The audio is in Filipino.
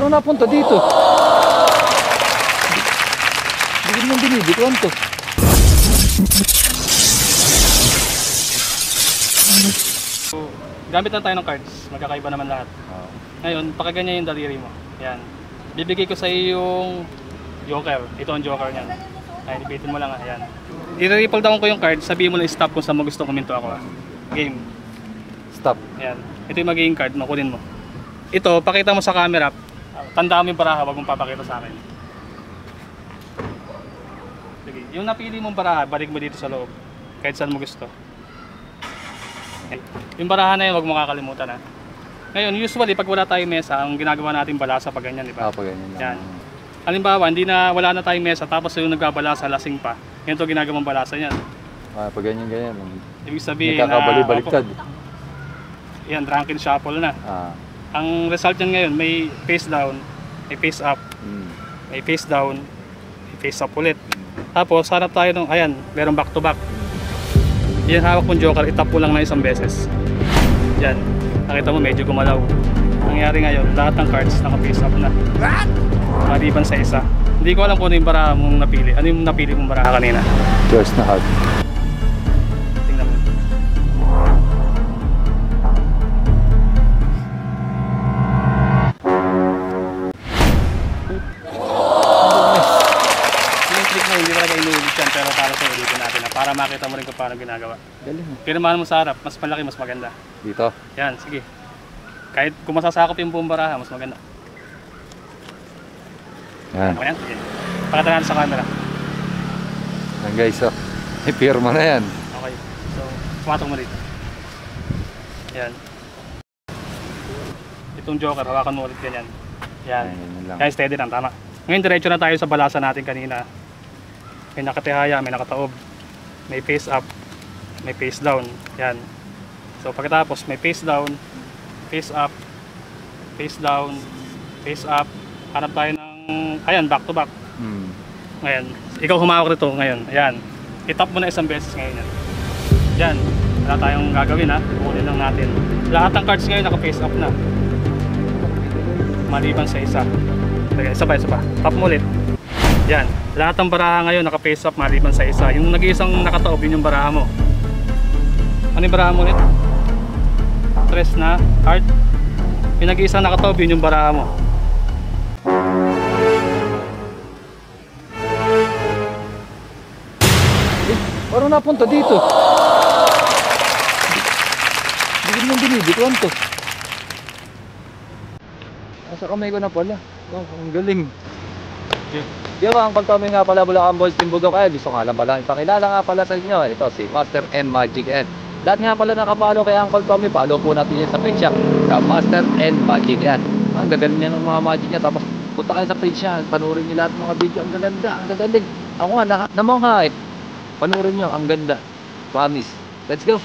Parang napunta dito. Hindi naman binibituan to. Gamit lang tayo ng cards. Magkakaiba naman lahat. Ngayon, pakiganyan yung daliri mo. Yan. Bibigay ko sa iyo yung joker. Ito ang joker niyan. Ay, ipitin mo lang. Ayan. I-ripple down ko yung card. Sabihin mo lang stop kung saan mo gusto kuminto ako. Game. Stop. Ayan. Ito yung magiging card. Makunin mo. Ito, pakita mo sa camera. Tandaan mo yung baraha. Huwag mong papakita sa akin. Sige. Yung napili mong baraha, balik mo dito sa loob. Kahit saan mo gusto. Yung baraha na yun, huwag mo kakalimutan ha. Ngayon, usually pag wala tayong mesa, ang ginagawa natin balasa pag ganyan, di ba? Pag ganyan lang. Yan. Halimbawa, wala na tayong mesa, tapos yung nagbabalasa, lasing pa. Yan ito ginagawang balasa niyan. Pag ganyan. Ibig sabihin nagkakabali-baliktad. Yan, drunken shuffle na. Ang result yan ngayon, may face down, may face up, may face down, may face up ulit. Tapos, hanap tayo ng, ayan, merong back to back. Yan, hawak mong joker, itap mo lang na isang beses. Yan, nakita mo medyo gumalaw. Nangyari ngayon, lahat ng cards naka-face up na. Maliban sa isa. Hindi ko alam kung ano yung baraha mong napili. Ano yung napili mong baraha kanina? First na hard. Tingnan mo. Yung trick mo, hindi talaga inuulit yan. Pero para sa ulitin natin na para makita mo rin kung paano ginagawa. Pirmahan mo sa harap, mas malaki, mas maganda. Dito? Yan, sige. Kahit kung masasakop yung buong baraha, mas maganda. Yan. Ayan, sige. Pakita natin sa camera. Yan guys, pirma na yan. Okay. So, pumatong mo dito. Yan. Itong joker, hawakan mo ulit ganyan. Yan. Kaya steady lang, tama. Ngayon, diretso na tayo sa balasa natin kanina. May nakatihaya, may nakataob. May face up, may face down. Yan. So, pagkatapos, may face down, face up, face down, face up. Hanap tayo ng, ayan, back to back. Ngayon, ikaw humawak rito ngayon. Ayan. I-tap mo na isang beses ngayon yan. Yan. Wala tayong gagawin ha. Kunin lang natin. Lahat ng cards ngayon naka-face up na. Maliban sa isa. Sige, isa pa. Tap mo ulit. Yan. Lahat ng baraha ngayon naka-face up maliban sa isa. Yung nag-iisang nakataob, yun yung baraha mo. Ano yung baraha mo ulit? Tres na heart. Yung nag-iisang nakataob, yun yung baraha mo. Parang napunta dito. Hindi naman binibituan to. Nasa kamay ko na pala. Ang galing. Yo, ang Tommy nga pala, Bulacan Boys Team Bugok. Gusto nga lang pala ipakilala nga pala sa inyo. Ito si Master and Magic Ed. Lahat nga pala nakapalo kay Uncle Tommy. Follow po natin yan sa page niya. Master and Magic Ed. Ang gagaling niya ng mga magic niya. Tapos punta kayo sa page niya. Panurin niyo lahat ng mga video. Ang gaganda. Ang gagaling. Ako nga namangha eh. Panurin nyo, ang ganda. Promise. Let's go.